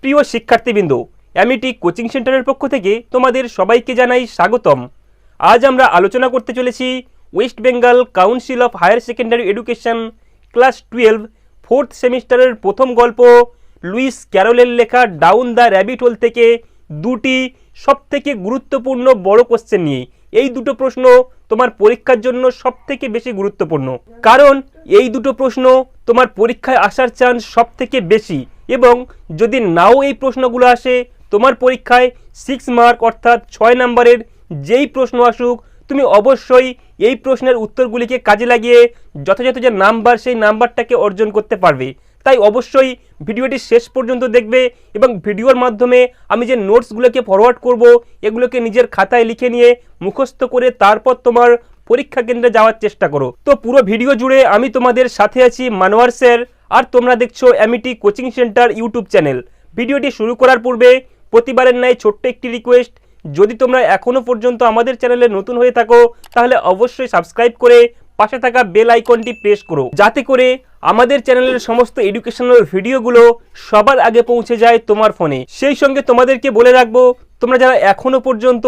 প্রিয় শিক্ষার্থীবৃন্দ, Amity coaching সেন্টারের পক্ষ থেকে তোমাদের সবাইকে জানাই স্বাগতম। আজ আমরা আলোচনা করতে চলেছি West Bengal council of higher secondary education class 12 fourth সেমিস্টারের প্রথম গল্প লুইস ক্যারলের লেখা ডাউন দ্য র্যাবিট হোল থেকে দুটি সবথেকে গুরুত্বপূর্ণ বড় কোশ্চেন নিয়ে। এই দুটো প্রশ্ন তোমার পরীক্ষার জন্য সবথেকে বেশি গুরুত্বপূর্ণ, কারণ এই দুটো প্রশ্ন তোমার পরীক্ষায় আসার চান্স সবথেকে বেশি, এবং যদি নাও এই প্রশ্নগুলো আসে তোমার পরীক্ষায় 6 মার্ক অর্থাৎ 6 নম্বরের যেই প্রশ্ন আসুক, তুমি অবশ্যই এই প্রশ্নের উত্তরগুলিকে কাজে লাগিয়ে যথাযথ যে নাম্বার সেই নাম্বারটাকে অর্জন করতে পারবে। তাই অবশ্যই ভিডিওটি শেষ পর্যন্ত দেখবে এবং ভিডিওর মাধ্যমে আমি যে নোটসগুলোকে ফরওয়ার্ড করব এগুলোকে নিজের খাতায় লিখে নিয়ে মুখস্থ করে তারপর তোমার পরীক্ষা কেন্দ্রে যাওয়ার চেষ্টা করো। তো পুরো ভিডিও জুড়ে আমি তোমাদের সাথে আছি মানোয়ার স্যার, আর তোমরা দেখছো Amity coaching centre YouTube channel. ভিডিওটি শুরু করার পূর্বে প্রতিবারের ন্যায় ছোট্ট একটি রিকোয়েস্ট, যদি তোমরা এখনও পর্যন্ত আমাদের চ্যানেলে নতুন হয়ে থাকো তাহলে অবশ্যই সাবস্ক্রাইব করে পাশে থাকা বেল আইকনটি প্রেস করো, যাতে করে আমাদের চ্যানেলের সমস্ত এডুকেশনাল ভিডিওগুলো সবার আগে পৌঁছে যায় তোমার ফোনে। সেই সঙ্গে তোমাদেরকে বলে রাখবো, তোমরা যারা এখনও পর্যন্ত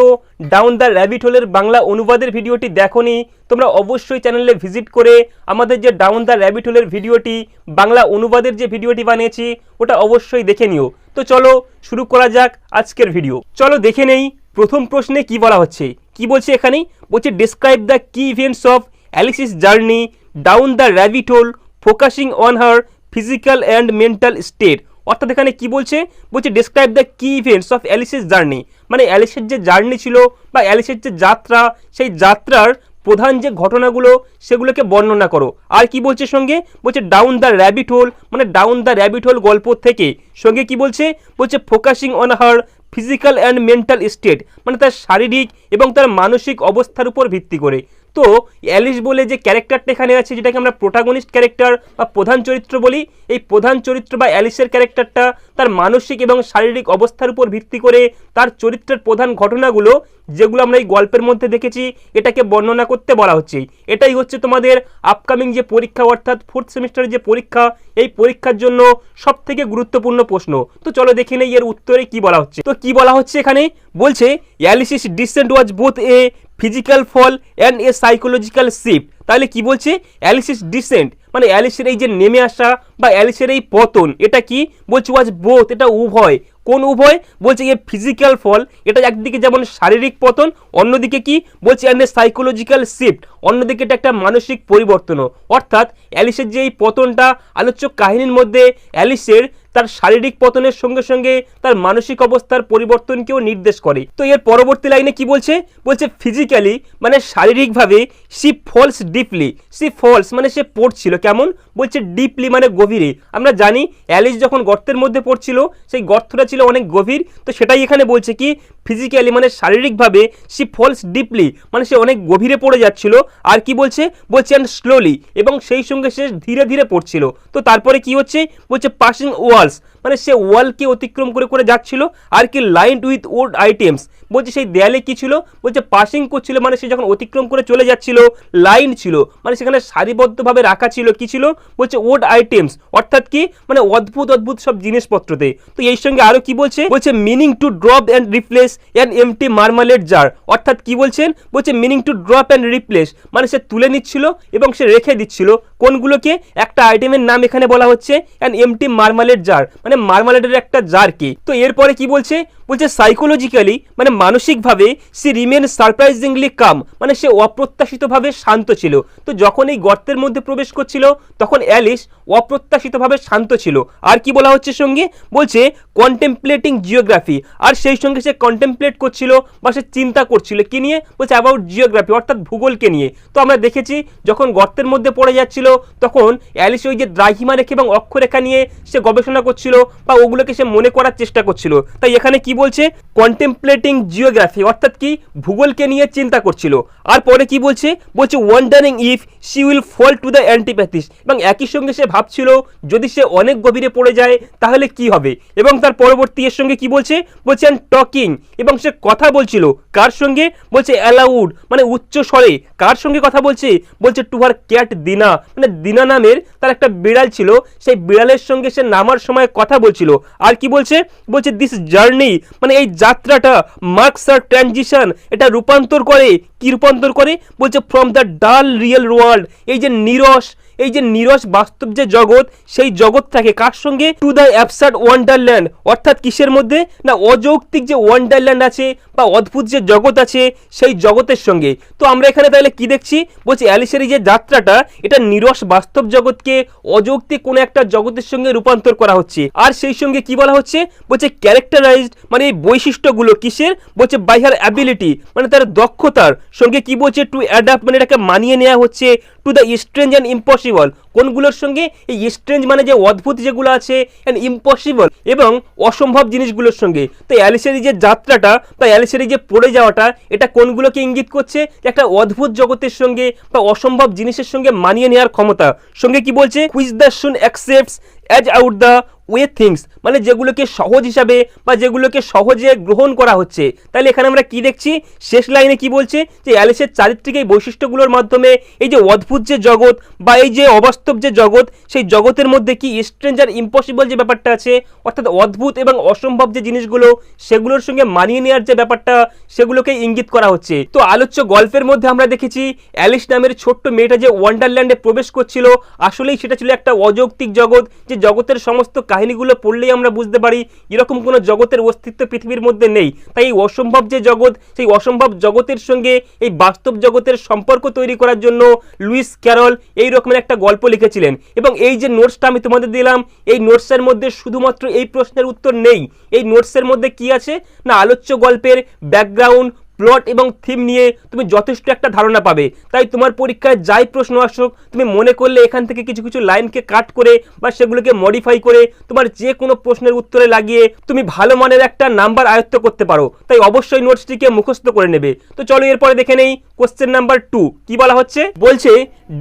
ডাউন দ্য র্যাবিট হোলের বাংলা অনুবাদের ভিডিওটি দেখোনি, তোমরা অবশ্যই চ্যানেলে ভিজিট করে আমাদের যে ডাউন দ্য র্যাবিট হোলের ভিডিওটি বাংলা অনুবাদের যে ভিডিওটি বানিয়েছি ওটা অবশ্যই দেখে নিও। তো চলো শুরু করা যাক আজকের ভিডিও। চলো দেখে নেই প্রথম প্রশ্নে কি বলা হচ্ছে। কি বলছে এখানে? বলছে describe the key events of Alice's journey down the rabbit hole focusing on her physical and mental state. অর্থাৎ এখানে কি বলছে? বলছে describe the key events of Alice's journey, মানে অ্যালিসের যে জার্নি ছিল বা অ্যালিসের যে যাত্রা, সেই যাত্রার প্রধান যে ঘটনাগুলো সেগুলোকে বর্ণনা করো। আর কি বলছে সঙ্গে? বলছে ডাউন দ্য র্যাবিট হোল, মানে ডাউন দ্য র্যাবিট হোল গল্প থেকে সঙ্গে কি বলছে? বলছে focusing on her physical and mental state, মানে তার শারীরিক এবং তার মানসিক অবস্থার উপর ভিত্তি করে। তো অ্যালিস বলে যে ক্যারেক্টারটা এখানে আছে, যেটাকে আমরা প্রোটাগনিস্ট ক্যারেক্টার বা প্রধান চরিত্র বলি, এই প্রধান চরিত্র বা অ্যালিসের ক্যারেক্টারটা তার মানসিক এবং শারীরিক অবস্থার উপর ভিত্তি করে তার চরিত্রের প্রধান ঘটনাগুলো যেগুলো আমরা এই গল্পের মধ্যে দেখেছি এটাকে বর্ণনা করতে বলা হচ্ছে। এটাই হচ্ছে তোমাদের আপকামিং যে পরীক্ষা অর্থাৎ ফোর্থ সেমিস্টারের যে পরীক্ষা, এই পরীক্ষার জন্য সব থেকে গুরুত্বপূর্ণ প্রশ্ন। তো চলো দেখে নেই এর উত্তরে কি বলা হচ্ছে। তো কি বলা হচ্ছে এখানে? বলছে Alice's descent was both a physical fall and a psychological shift. তাহলে কি বলছে? অ্যালিসিস ডিসেন্ট মানে অ্যালিসের এই যে নেমে আসা বা অ্যালিসের এই পতন, এটা কি বলছে? ওয়াজ বোথ, এটা উভয়। কোন উভয়? বলছে এ ফিজিক্যাল ফল, এটা একদিকে যেমন শারীরিক পতন, অন্যদিকে কি বলছে? অ্যান্ড এ সাইকোলজিক্যাল শিফট, অন্যদিকে এটা একটা মানসিক পরিবর্তনও। অর্থাৎ অ্যালিসের যে এই পতনটা আলোচ্য কাহিনীর মধ্যে অ্যালিসের তার শারীরিক পতনের সঙ্গে সঙ্গে তার মানসিক অবস্থার পরিবর্তনকেও নির্দেশ করে। তো এর পরবর্তী লাইনে কি বলছে? বলছে ফিজিক্যালি মানে শারীরিকভাবে she falls deeply, she falls মানে সে পড়ছিল কেমন? বলছে ডিপলি মানে গভীরে। আমরা জানি অ্যালিস যখন গর্তের মধ্যে পড়ছিল সেই গর্তটা ছিল অনেক গভীর, তো সেটাই এখানে বলছে কি ফিজিক্যালি মানে শারীরিকভাবে সি ফলস ডিপলি মানে সে অনেক গভীরে পড়ে যাচ্ছিল। আর কি বলছে? বলছে অ্যান্ড স্লোলি, এবং সেই সঙ্গে সে ধীরে ধীরে পড়ছিল। তো তারপরে কি হচ্ছে? বলছে পাসিং ওয়ালস মানে সে ওয়ালকে অতিক্রম করে করে যাচ্ছিল। আর কি লাইনড উইথ উড আইটেমস, বলছে সেই দেয়ালে কি ছিল? বলছে পাসিং করছিল মানে সে যখন অতিক্রম করে চলে যাচ্ছিল, লাইন ছিল মানে সেখানে সারিবদ্ধভাবে রাখা ছিল কি ছিল? বলছে উড আইটেমস, অর্থাৎ কি মানে অদ্ভুত অদ্ভুত সব জিনিসপত্রতে। তো এই সঙ্গে আরো কি বলছে? বলছে meaning to drop and replace an empty marmalade jar. অর্থাৎ কি বলছেন? বলছে meaning to drop and replace মানে সে তুলে নিচ্ছিল এবং সে রেখে দিচ্ছিল কোনগুলোকে? একটা আইটেমের নাম এখানে বলা হচ্ছে অ্যান এমটি মার্মালেড জার, মানে মার্মালেডের একটা জারকে। তো এরপরে কি বলছে? বলছে সাইকোলজিক্যালি মানে মানসিকভাবে সি রিমেন সারপ্রাইজিংলি কাম, মানে সে অপ্রত্যাশিতভাবে শান্ত ছিল। তো যখন এই গর্তের মধ্যে প্রবেশ করছিল তখন অ্যালিস অপ্রত্যাশিতভাবে শান্ত ছিল। আর কি বলা হচ্ছে সঙ্গে? বলছে কন্টেম্পলেটিং জিওগ্রাফি, আর সেই সঙ্গে সে কন্টেম্পলেট করছিল বা সে চিন্তা করছিল কি নিয়ে? বলছে অ্যাবাউট জিওগ্রাফি অর্থাৎ ভূগোলকে নিয়ে। তো আমরা দেখেছি যখন গর্তের মধ্যে পড়ে যাচ্ছিল তখন অ্যালিস ওই যে দ্রাঘিমা রেখা এবং অক্ষরেখা নিয়ে সে গবেষণা করছিল বা ওগুলোকে সে মনে করার চেষ্টা করছিল। তাই এখানে কি বলছে? কন্টেম্পলেটিং জিওগ্রাফি অর্থাৎ কি ভূগোলকে নিয়ে চিন্তা করছিল। আর পরে কি বলছে? বলছে wondering if she will fall to the Antipathies, এবং একই সঙ্গে সে ভাবছিল যদি সে অনেক গভীরে পড়ে যায় তাহলে কি হবে। এবং তার পরবর্তী এর সঙ্গে কি বলছে? বলছে অ্যান্ড টকিং, এবং সে কথা বলছিল কার সঙ্গে? বলছে অ্যালাউড মানে উচ্চ স্বরে। কার সঙ্গে কথা বলছে? বলছে টু হার ক্যাট দিনা, মানে দিনা নামের তার একটা বিড়াল ছিল, সেই বিড়ালের সঙ্গে সে নামার সময় কথা কথা বলছিল। আর কি বলছে, বলছে দিস জার্নি মানে এই যাত্রাটা মার্কস আর ট্রানজিশন, এটা রূপান্তর করে, কি রূপান্তর করে, বলছে ফ্রম দ্য ডাল রিয়েল ওয়ার্ল্ড, এই যে নিরস বাস্তব যে জগৎ, সেই জগৎটাকে কার সঙ্গে, টু দ্য অ্যাবসার্ড ওয়ান্ডারল্যান্ড, অর্থাৎ কিসের মধ্যে না অযৌক্তিক যে ওয়ান্ডারল্যান্ড আছে বা অদ্ভুত যে জগৎ আছে সেই জগতের সঙ্গে। তো আমরা এখানে তাহলে কি দেখছি, বলছে অ্যালিসের এই যে যাত্রাটা এটা নিরস বাস্তব জগৎকে অযৌক্তিক কোনো একটা জগতের সঙ্গে রূপান্তর করা হচ্ছে। আর সেই সঙ্গে কি বলা হচ্ছে, বলছে ক্যারেক্টারাইজড মানে এই বৈশিষ্ট্যগুলো কিসের, বলছে বাই হার অ্যাবিলিটি মানে তার দক্ষতার সঙ্গে, কি বলছে টু অ্যাডাপ্ট মানে এটাকে মানিয়ে নেওয়া হচ্ছে to the strange and impossible, কোনগুলোর সঙ্গে, এই স্ট্রেঞ্জ মানে যে অদ্ভুত যেগুলো আছে, অ্যান্ড ইম্পসিবল এবং অসম্ভব জিনিসগুলোর সঙ্গে। তো অ্যালিসের এই যে যাত্রাটা বা অ্যালিসের এই যে পড়ে যাওয়াটা, এটা কোনগুলোকে ইঙ্গিত করছে, একটা অদ্ভুত জগতের সঙ্গে বা অসম্ভব জিনিসের সঙ্গে মানিয়ে নেওয়ার ক্ষমতা সঙ্গে। কি বলছে, হুইচ দ্য শুন accepts as out the way things মানে যেগুলোকে সহজ হিসাবে বা যেগুলোকে সহজে গ্রহণ করা হচ্ছে। তাহলে এখানে আমরা কি দেখছি, শেষ লাইনে কি বলছে, যে অ্যালিসের চারিত্রিক এই বৈশিষ্ট্যগুলোর মাধ্যমে এই যে অদ্ভুত যে জগৎ বা এই যে অবাস্তব যে জগৎ, সেই জগতের মধ্যে কি স্ট্রেঞ্জ আর ইম্পসিবল যে ব্যাপারটা আছে, অর্থাৎ অদ্ভুত এবং অসম্ভব যে জিনিসগুলো, সেগুলোর সঙ্গে মানিয়ে নেওয়ার যে ব্যাপারটা, সেগুলোকে ইঙ্গিত করা হচ্ছে। তো আলোচ্য গল্পের মধ্যে আমরা দেখেছি অ্যালিস নামের ছোট্ট মেয়েটা যে ওয়ান্ডারল্যান্ডে প্রবেশ করছিল, আসলেই সেটা ছিল একটা অযৌক্তিক জগৎ, যে জগতের সমস্ত কাহিনীগুলো পড়লেই আমরা বুঝতে পারি এরকম কোনো জগতের অস্তিত্ব পৃথিবীর মধ্যে নেই। তাই এই অসম্ভব যে জগৎ, সেই অসম্ভব জগতের সঙ্গে এই বাস্তব জগতের সম্পর্ক তৈরি করার জন্য লুইস ক্যারল এই রকমের একটা গল্প লিখেছিলেন। এবং এই যে নোটসটা আমি তোমাদের দিলাম, এই নোটসের মধ্যে শুধুমাত্র এই প্রশ্নের উত্তর নেই, এই নোটসের মধ্যে কি আছে না আলোচ্য গল্পের ব্যাকগ্রাউন্ড, প্লট এবং থিম নিয়ে তুমি যথেষ্ট একটা ধারণা পাবে। তাই তোমার পরীক্ষায় যাই প্রশ্ন আসুক, তুমি মনে করলে এখান থেকে কিছু কিছু লাইনকে কাট করে বা সেগুলোকে মডিফাই করে তোমার যে কোনো প্রশ্নের উত্তরে লাগিয়ে তুমি ভালো মানের একটা নাম্বার আয়ত্ত করতে পারো। তাই অবশ্যই নোটসটিকে মুখস্থ করে নেবে। তো চলো এরপরে দেখে নেই কোশ্চেন নাম্বার 2 কি বলা হচ্ছে, বলছে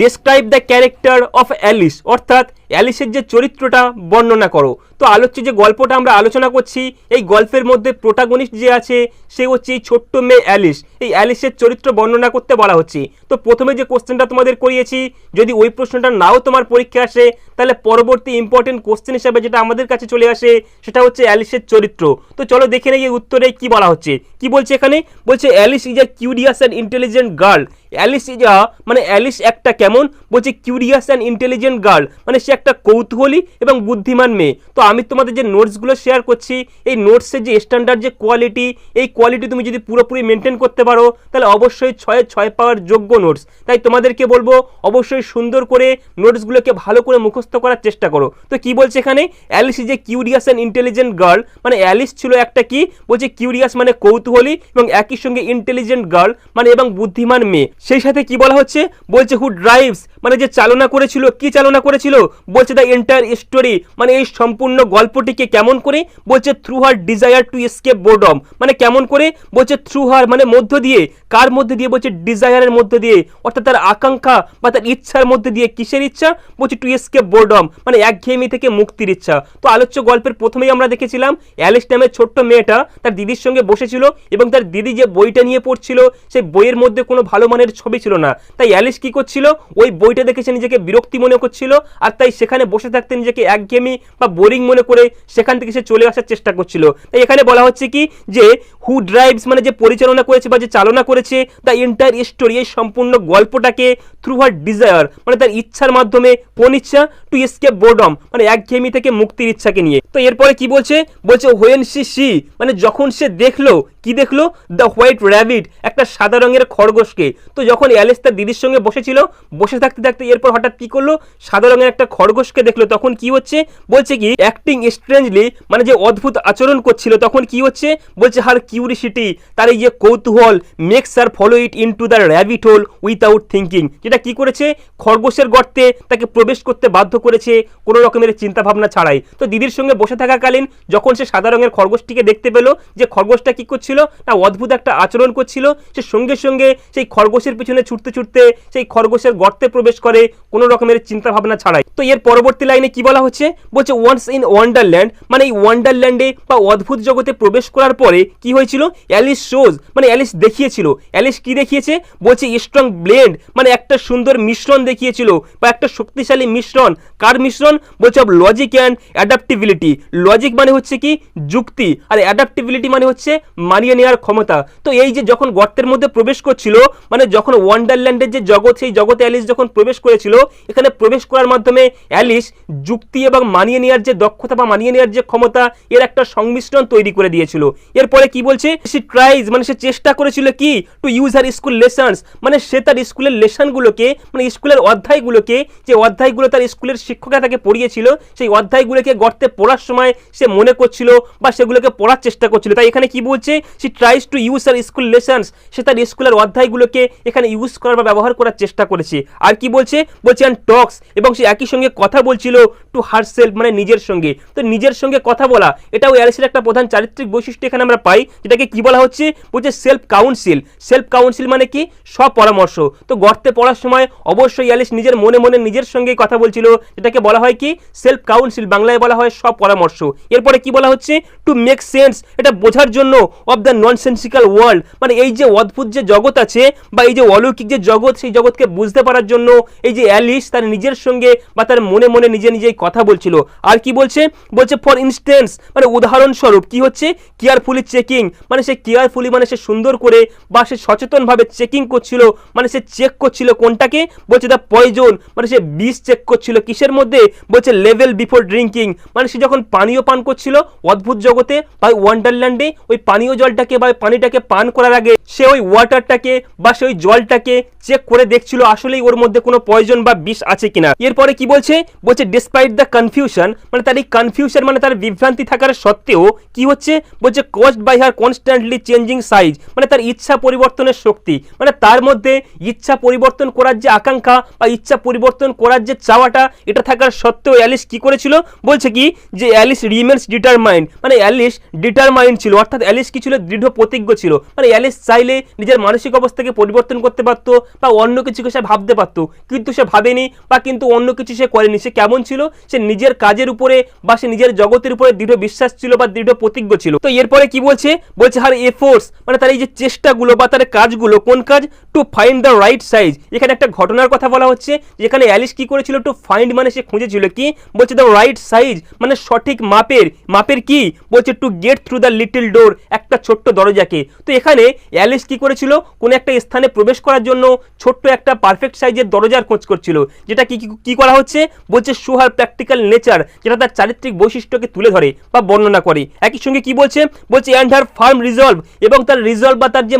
describe the character of Alice, অর্থাৎ অ্যালিসের যে চরিত্রটা বর্ণনা করো। তো আলোচ্য যে গল্পটা আমরা আলোচনা করছি, এই গল্পের মধ্যে প্রোটাগনিস্ট যে আছে সে হচ্ছে এই ছোট্ট মেয়ে অ্যালিস। এই অ্যালিসের চরিত্র বর্ণনা করতে বলা হচ্ছে। তো প্রথমে যে কোশ্চেনটা তোমাদের করিয়েছি, যদি ওই প্রশ্নটা নাও তোমার পরীক্ষা আসে, তাহলে পরবর্তী ইম্পর্টেন্ট কোশ্চেন হিসাবে যেটা আমাদের কাছে চলে আসে সেটা হচ্ছে অ্যালিসের চরিত্র। তো চলো দেখে নেই এই উত্তরে কি বলা হচ্ছে। কি বলছে এখানে, বলছে Alice is a curious and intelligent girl. Alice is মানে অ্যালিস একটা কেমন, বলছে কিউরিয়াস অ্যান্ড ইন্টেলিজেন্ট গার্ল মানে সে একটা কৌতূহলী এবং বুদ্ধিমান মেয়ে। তো আমি তোমাদের যে নোটসগুলো শেয়ার করছি, এই নোটসের যে স্ট্যান্ডার্ড যে কোয়ালিটি, এই কোয়ালিটি তুমি যদি পুরোপুরি মেনটেন করতে পারো, তাহলে অবশ্যই 6 পাওয়ার যোগ্য নোটস। তাই তোমাদেরকে বলবো অবশ্যই সুন্দর করে নোটসগুলোকে ভালো করে মুখস্থ করার চেষ্টা করো। তো কি বলছে এখানে, Alice is a curious and intelligent girl মানে অ্যালিস ছিল একটা কি, বলছে কিউরিয়াস মানে কৌতূহলী এবং একই সঙ্গে ইন্টেলিজেন্ট গার্ল মানে এবং বুদ্ধিমান মেয়ে। সেই সাথে কি বলা হচ্ছে, বলছে হু ড্রাইভস মানে যে চালনা করেছিল, কি চালনা করেছিল, বলছে দ্য এন্টায়ার স্টোরি মানে এই সম্পূর্ণ গল্পটিকে কেমন করে, বলছে through her desire to escape boredom মানে কেমন করে, বলছে থ্রু হার মানে মধ্য দিয়ে, কার মধ্যে দিয়ে, বলছে ডিজায়ারের মধ্যে দিয়ে, অর্থাৎ তার আকাঙ্ক্ষা বা তার ইচ্ছার মধ্যে দিয়ে। কিসের ইচ্ছা, বলছে টু এসকেপ বোর্ডম মানে একঘেয়েমি থেকে মুক্তির ইচ্ছা। তো আলোচ্য গল্পের প্রথমেই আমরা দেখেছিলাম অ্যালিস নামের ছোট্ট মেয়েটা তার দিদির সঙ্গে বসেছিল এবং তার দিদি যে বইটা নিয়ে পড়ছিল সেই বইয়ের মধ্যে কোনো ভালো মানের ছবি ছিল না। তাই অ্যালিস কি করছিল, ওই বইটা দেখে সে নিজেকে বিরক্তি মনে করছিল, আর তাই সেখানে বসে থাকতে নিজেকে একঘেয়েমি বা বোরিং মনে করে সেখান থেকে সে চলে আসার চেষ্টা করছিল। তাই এখানে বলা হচ্ছে কি, যে হু ড্রাইভস মানে যে পরিচালনা করেছে বা যে চালনা করেছে দ্য এন্টায়ার স্টোরি এই সম্পূর্ণ গল্পটাকে থ্রু হার ডিজায়ার মানে তার ইচ্ছার মাধ্যমে। কোন ইচ্ছা, টু এসকেপ বোর্ডম মানে একঘেয়েমি থেকে মুক্তির ইচ্ছাকে নিয়ে। তো এরপরে কি বলছে, বলছে হোয়েন সি মানে যখন সে দেখলো, কি দেখলো, দ্য হোয়াইট র্যাবিট একটা সাদা রঙের খরগোশকে। তো যখন অ্যালিস তার দিদির সঙ্গে বসেছিল, বসে থাকতে থাকতে এরপর হঠাৎ কি করলো, সাদা রঙের একটা খরগোশকে দেখলো। তখন কি হচ্ছে, বলছে কি অ্যাক্টিং স্ট্রেঞ্জলি মানে যে অদ্ভুত আচরণ করছিল, তখন কি হচ্ছে, বলছে হার কিউরিসিটি তার এই যে কৌতূহল makes her follow it into the rabbit hole without thinking, যেটা কি করেছে, খরগোশের গর্তে তাকে প্রবেশ করতে বাধ্য করেছে কোনো রকমের চিন্তা ভাবনা ছাড়াই। তো দিদির সঙ্গে বসে থাকাকালীন যখন সে সাদা রঙের খরগোশটিকে দেখতে পেলো, যে খরগোশটা কি করছিল না অদ্ভুত একটা আচরণ করছিল, সে সঙ্গে সঙ্গে সেই খরগোশের পিছনে ছুটতে ছুটতে সেই খরগোশের গর্তে প্রবেশ প্রবেশ করে কোনো রকমের চিন্তা ভাবনা ছাড়াই। তো এর পরবর্তী লাইনে কি বলা হচ্ছে, বলছে ওয়ান্স ইন ওয়ান্ডারল্যান্ড, মানে এই ওয়ান্ডারল্যান্ডে বা অদ্ভুত জগতে প্রবেশ করার পরে কি হয়েছিল, অ্যালিস শোজ, মানে অ্যালিস দেখিয়েছিল, অ্যালিস কি দেখিয়েছে, বলছে স্ট্রং ব্লেন্ড, মানে একটা সুন্দর মিশ্রণ দেখিয়েছিল বা একটা শক্তিশালী মিশ্রণ। কার মিশ্রণ, বলছে of logic and adaptability. Logic মানে হচ্ছে কি যুক্তি, আর অ্যাডাপ্টিবিলিটি মানে হচ্ছে মানিয়ে নেওয়ার ক্ষমতা। তো এই যে যখন গর্তের মধ্যে প্রবেশ করছিল, মানে যখন ওয়ান্ডারল্যান্ডের যে জগৎ, সেই জগতে অ্যালিস যখন প্রবেশ করেছিল, এখানে প্রবেশ করার মাধ্যমে অ্যালিস যুক্তি এবং মানিয়ে নেওয়ার যে দক্ষতা বা মানিয়ে নেওয়ার যে ক্ষমতা, এর একটা সংমিশ্রণ তৈরি করে দিয়েছিল। এরপরে কি বলছে, সে ট্রাইজ, মানে সে চেষ্টা করেছিল কি two use her school lessons, মানে সে তার স্কুলের লেসনগুলোকে, মানে স্কুলের অধ্যায়গুলোকে, যে অধ্যায়গুলো তার স্কুলের শিক্ষকরা তাকে পড়িয়েছিল, সেই অধ্যায়গুলোকে গর্তে পড়ার সময় সে মনে করছিল বা সেগুলোকে পড়ার চেষ্টা করছিল। তাই এখানে কি বলছে, সে tries to use her school lessons, সে তার স্কুলের অধ্যায়গুলোকে এখানে ইউজ করার বা ব্যবহার করার চেষ্টা করেছে। আর কি বলছে, বলছে অ্যান্ড টক্স, এবং সে একই সঙ্গে কথা বলছিল টু হারসেলফ, মানে নিজের সঙ্গে। তো নিজের সঙ্গে কথা বলা, এটাও অ্যালিসের একটা প্রধান চারিত্রিক বৈশিষ্ট্য এখানে আমরা পাই, যেটাকে কি বলা হচ্ছে, বলছে সেলফ কাউন্সিল। সেলফ কাউন্সিল মানে কি, স্বপরামর্শ। তো গর্তে পড়ার সময় অবশ্যই অ্যালিস নিজের মনে মনে নিজের সঙ্গেই কথা বলছিল, যেটাকে বলা হয় কি সেলফ কাউন্সিল, বাংলায় বলা হয় স্বপরামর্শ। এরপরে কি বলা হচ্ছে, টু মেক সেন্স, এটা বোঝার জন্য অফ দ্য ননসেন্সিক্যাল ওয়ার্ল্ড, মানে এই যে অদ্ভুত যে জগৎ আছে বা এই যে অলৌকিক যে জগৎ, সেই জগৎকে বুঝতে পারার জন্য এই যে অ্যালিস তার নিজের সঙ্গে বা তার মনে মনে নিজে নিজেই কথা বলছিল। আর কি বলছে, বলছে ফর ইনস্টেন্স, মানে উদাহরণস্বরূপ কি হচ্ছে, কেয়ারফুলি চেকিং, মানে সে কেয়ারফুলি মানে সে সুন্দর করে বা সে সচেতনভাবে চেকিং করছিল, মানে সে চেক করছিল কোনটাকে, বলছে দ্য পয়জন, মানে সে বিষ চেক করছিল কিসের মধ্যে, বলছে লেভেল বিফোর ড্রিঙ্কিং, মানে সে যখন পানীয় পান করছিল অদ্ভুত জগতে বা ওয়ান্ডারল্যান্ডে, ওই পানীয় জলটাকে বা পানিটাকে পান করার আগে সে ওই ওয়াটারটাকে বা সেই জলটাকে চেক করে দেখছিল আসলেই ওর মধ্যে কোনো পয়জন বা বিষ আছে কিনা। এরপরে কি বলছে, বলছে ডিসপাইট দ্য কনফিউশন, মানে তার এই কনফিউশন মানে তার বিভ্রান্তি থাকার সত্ত্বেও কি হচ্ছে, বলছে caused by her constantly changing size, মানে তার ইচ্ছা পরিবর্তনের শক্তি, মানে তার মধ্যে ইচ্ছা পরিবর্তন করার যে আকাঙ্ক্ষা বা ইচ্ছা পরিবর্তন করার যে চাওয়াটা, এটা থাকার সত্ত্বেও অ্যালিস কি করেছিল, বলছে কি যে অ্যালিস রিমেন্স ডিটারমাইন্ড, মানে অ্যালিস ডিটারমাইন্ড ছিল, অর্থাৎ অ্যালিস কি ছিল, দৃঢ় প্রতিজ্ঞ ছিল। মানে অ্যালিস চাইলে নিজের মানসিক অবস্থাকে পরিবর্তন করতে পারতো বা অন্য কিছুকে সে ভাবতে পারতো, কিন্তু সে ভাবেনি বা কিন্তু অন্য কিছু সে করেনি। সে কেমন ছিল, সে নিজের কাজের উপরে বা সে নিজের জগতের উপরে দৃঢ় বিশ্বাস ছিল বা দৃঢ় প্রতিজ্ঞ ছিল। তো এরপরে কি বলছে, বলছে হার এফোর্টস, মানে তার এই যে চেষ্টাগুলো বা তার কাজগুলো, কোন কাজ, to find the right size. এখানে একটা ঘটনার কথা বলা হচ্ছে, যেখানে অ্যালিস কি করেছিল, টু ফাইন্ড মানে সে খুঁজেছিল কি, বলছে দ্য রাইট সাইজ, মানে সঠিক মাপের, মাপের কি, বলছে to get through the little door, একটা ছোট্ট দরজাকে। তো এখানে অ্যালিস কি করেছিল, কোন একটা স্থানে প্রবেশ করার জন্য ছোট্ট একটা পারফেক্ট সাইজের দরজার খোঁজ করছিল, যেটা কি করা হচ্ছে, বলছে শো হার প্র্যাকটিক্যাল নেচার, যেটা তার চারিত্রিক বৈশিষ্ট্যকে তুলে ধরে বা বর্ণনা করে। একই সঙ্গে কি বলছে, বলছে অ্যান্ড হার ফার্ম রিজলভ, এবং তার রিজলভ বা তার যে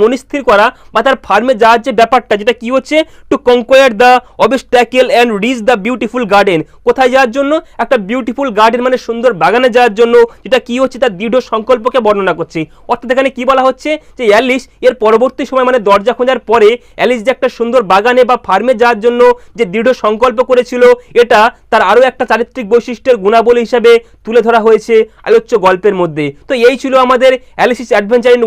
মনস্থির করা বা তার ফার্মে যাওয়ার যে ব্যাপারটা, যেটা কি হচ্ছে, to conquer the obstacle and reach the beautiful garden. কোথায় যাওয়ার জন্য, একটা বিউটিফুল গার্ডেন মানে সুন্দর বাগানে যাওয়ার জন্য, যেটা কি হচ্ছে, তার দৃঢ় সংকল্পকে বর্ণনা করছে। অর্থাৎ এখানে কি বলা হচ্ছে, যে অ্যালিস এর পরবর্তী সময় মানে দরজা খোঁজার পরে অ্যালিস যে একটা সুন্দর বাগানে বা ফার্মে যাওয়ার জন্য যে দৃঢ় সংকল্প করেছিল, এটা তার আরও একটা চারিত্রিক বৈশিষ্ট্যের গুণাবলী হিসাবে তুলে ধরা হয়েছে আলোচ্য গল্পের মধ্যে। তো এই ছিল আমাদের অ্যালিসিস অ্যাডভেঞ্চার ইন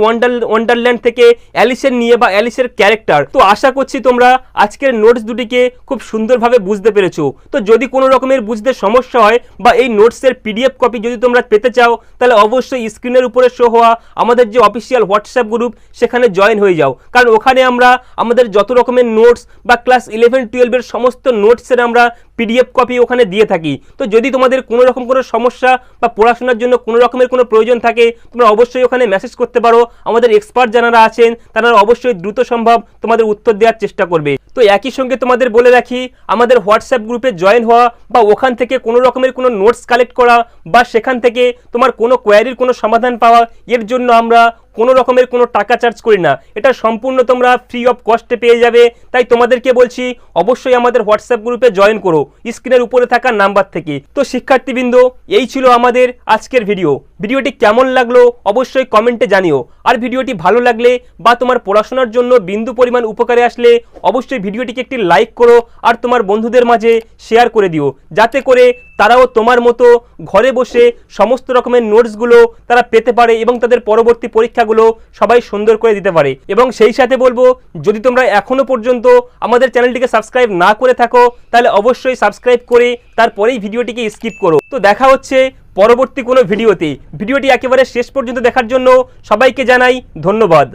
ওয়ান্ডারল্যান্ড থেকে অ্যালিসের নিয়ে বা অ্যালিসের ক্যারেক্টার। তো আশা করছি তোমরা আজকের নোটস দুটিকে খুব সুন্দরভাবে বুঝতে পেরেছো। তো যদি কোনো রকমের বুঝতে সমস্যা হয় বা এই নোটসের পিডিএফ কপি যদি তোমরা পেতে চাও, তাহলে অবশ্যই স্ক্রিনের উপরে শো হওয়া আমাদের যে অফিসিয়াল হোয়াটসঅ্যাপ গ্রুপ, সেখানে জয়েন হয়ে যাও। কারণ ওখানে আমরা আমাদের যত রকমের নোটস বা ক্লাস 11-12 সমস্ত নোটসের আমরা পিডিএফ কপি ওখানে দিয়ে থাকি। তো যদি তোমাদের কোনো রকম কোনো সমস্যা বা পড়াশোনার জন্য কোনো রকমের কোনো প্রয়োজন থাকে, তোমরা অবশ্যই ওখানে মেসেজ করতে পারো। আমাদের এক্সপার্ট যারা আছেন তারা অবশ্যই দ্রুত সম্ভব তোমাদের উত্তর দেওয়ার চেষ্টা করবে। তো একই সঙ্গে তোমাদের বলে রাখি, আমাদের হোয়াটসঅ্যাপ গ্রুপে জয়েন হওয়া বা ওখান থেকে কোনো রকমের কোনো নোটস কালেক্ট করা বা সেখান থেকে তোমার কোনো কোয়ারির কোনো সমাধান পাওয়া, এর জন্য আমরা কোনো রকমের কোনো টাকা চার্জ করি না। এটা সম্পূর্ণ তোমরা ফ্রি অফ কস্টে পেয়ে যাবে। তাই তোমাদেরকে বলছি অবশ্যই আমাদের হোয়াটসঅ্যাপ গ্রুপে জয়েন করো স্ক্রিনের উপরে থাকা নাম্বার থেকে। তো শিক্ষার্থীবৃন্দ, এই ছিল আমাদের আজকের ভিডিও। ভিডিওটি কেমন লাগলো অবশ্যই কমেন্টে জানিও। আর ভিডিওটি ভালো লাগলে বা তোমার পড়াশোনার জন্য বিন্দু পরিমাণ উপকারে আসলে অবশ্যই ভিডিওটিকে একটি লাইক করো আর তোমার বন্ধুদের মাঝে শেয়ার করে দিও, যাতে করে তারাও তোমার মতো ঘরে বসে সমস্ত রকমের নোটসগুলো তারা পেতে পারে এবং তাদের পরবর্তী পরীক্ষাগুলো সবাই সুন্দর করে দিতে পারে। এবং সেই সাথে বলবো, যদি তোমরা এখনো পর্যন্ত আমাদের চ্যানেলটিকে সাবস্ক্রাইব না করে থাকো তাহলে অবশ্যই সাবস্ক্রাইব করে তারপরেই ভিডিওটিকে স্কিপ করো। তো দেখা হচ্ছে পরবর্তী কোনো ভিডিওতে। ভিডিওটি একেবারে শেষ পর্যন্ত দেখার জন্য সবাইকে জানাই ধন্যবাদ।